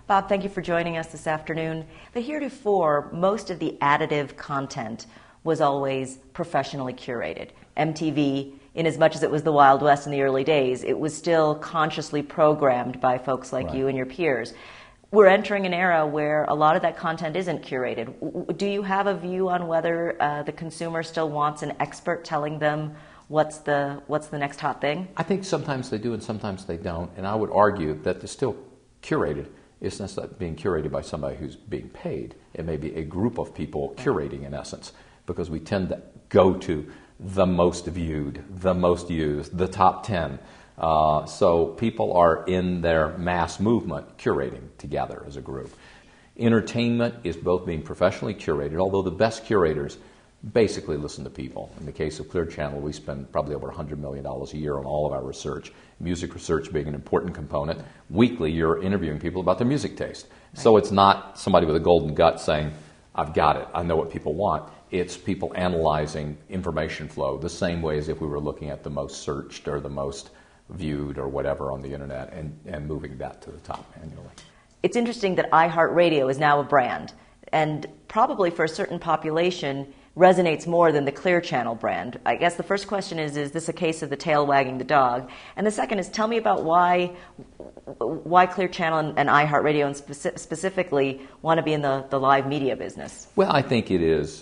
Bob, thank you for joining us this afternoon. The heretofore, most of the additive content was always professionally curated. MTV, in as much as it was the Wild West in the early days, it was still consciously programmed by folks like you and your peers. We're entering an era where a lot of that content isn't curated. Do you have a view on whether the consumer still wants an expert telling them what's the next hot thing? I think sometimes they do and sometimes they don't. And I would argue that they're still curated. It's not being curated by somebody who's being paid. It may be a group of people curating in essence, because we tend to go to the most viewed, the most used, the top 10. So people are in their mass movement curating together as a group. Entertainment is both being professionally curated, although the best curators basically listen to people. In the case of Clear Channel, we spend probably over $100 million a year on all of our research, music research being an important component. Weekly, you're interviewing people about their music taste. Right. So it's not somebody with a golden gut saying, I've got it, I know what people want. It's people analyzing information flow the same way as if we were looking at the most searched or the most viewed or whatever on the internet and moving that to the top annually. It's interesting that iHeartRadio is now a brand, and probably for a certain population resonates more than the Clear Channel brand. I guess the first question is this a case of the tail wagging the dog? And the second is, tell me about why Clear Channel and iHeartRadio and specifically want to be in the live media business. Well, I think it is,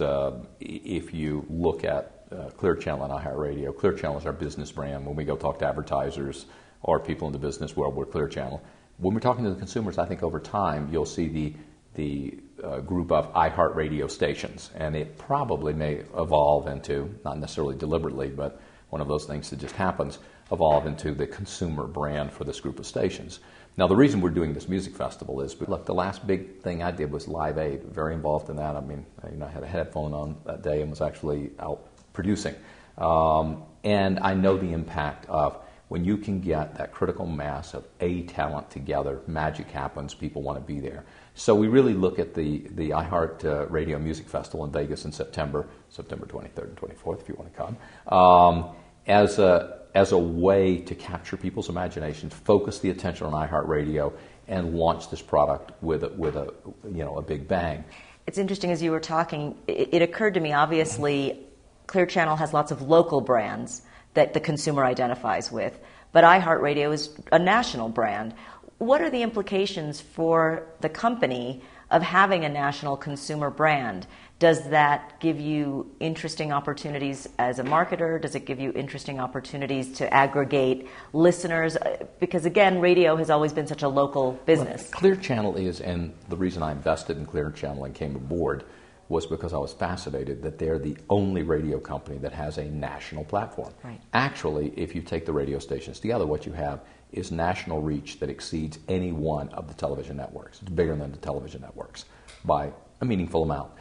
if you look at Clear Channel and iHeartRadio, Clear Channel is our business brand. When we go talk to advertisers or people in the business world, we're Clear Channel. When we're talking to the consumers, I think over time you'll see the group of iHeartRadio stations, and it probably may evolve into, not necessarily deliberately, but one of those things that just happens, evolve into the consumer brand for this group of stations. Now, the reason we're doing this music festival is, look, the last big thing I did was Live Aid, very involved in that. I mean, I had a headphone on that day and was actually out producing. And I know the impact of when you can get that critical mass of A talent together, magic happens, people want to be there. So we really look at the iHeart Radio Music Festival in Vegas in September 23rd and 24th, if you want to come, as a way to capture people's imaginations, focus the attention on iHeartRadio, and launch this product with a big bang. It's interesting, as you were talking, it occurred to me, obviously, Clear Channel has lots of local brands that the consumer identifies with, but iHeartRadio is a national brand. What are the implications for the company of having a national consumer brand? Does that give you interesting opportunities as a marketer? Does it give you interesting opportunities to aggregate listeners? Because again, radio has always been such a local business. Well, Clear Channel is, and the reason I invested in Clear Channel and came aboard was because I was fascinated that they're the only radio company that has a national platform. Right. Actually, if you take the radio stations together, what you have is national reach that exceeds any one of the television networks. It's bigger than the television networks by a meaningful amount.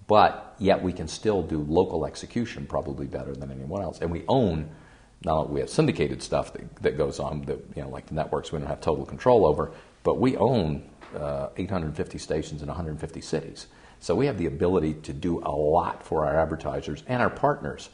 But yet we can still do local execution probably better than anyone else. And we own, not only we have syndicated stuff that goes on, that, like the networks we don't have total control over, but we own 850 stations in 150 cities. So we have the ability to do a lot for our advertisers and our partners